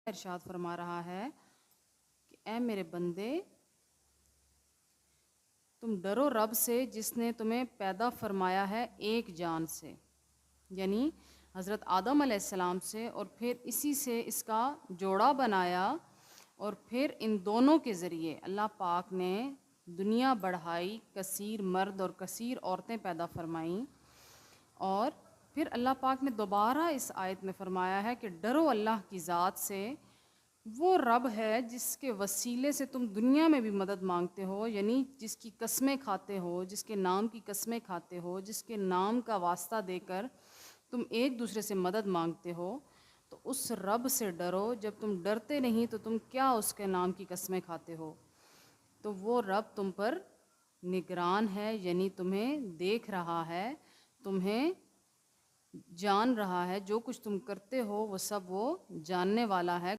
ارشاد فرما رہا ہے کہ اے میرے بندے، تم ڈرو رب سے جس نے تمہیں پیدا فرمایا ہے ایک جان سے، یعنی حضرت آدم علیہ السلام سے، اور پھر اسی سے اس کا جوڑا بنایا، اور پھر ان دونوں کے ذریعے اللہ پاک نے دنیا بڑھائی، کثیر مرد اور کثیر عورتیں پیدا فرمائیں۔ اور پھر اللہ پاک نے دوبارہ اس آیت میں فرمایا ہے کہ ڈرو اللہ کی ذات سے، وہ رب ہے جس کے وسیلے سے تم دنیا میں بھی مدد مانگتے ہو، یعنی جس کی قسمیں کھاتے ہو، جس کے نام کی قسمیں کھاتے ہو، جس کے نام کا واسطہ دے کر تم ایک دوسرے سے مدد مانگتے ہو۔ تو اس رب سے ڈرو، جب تم ڈرتے نہیں تو تم کیا اس کے نام کی قسمیں کھاتے ہو؟ تو وہ رب تم پر نگران ہے، یعنی تمہیں دیکھ رہا ہے، تمہیں جان رہا ہے، جو کچھ تم کرتے ہو وہ سب وہ جاننے والا ہے۔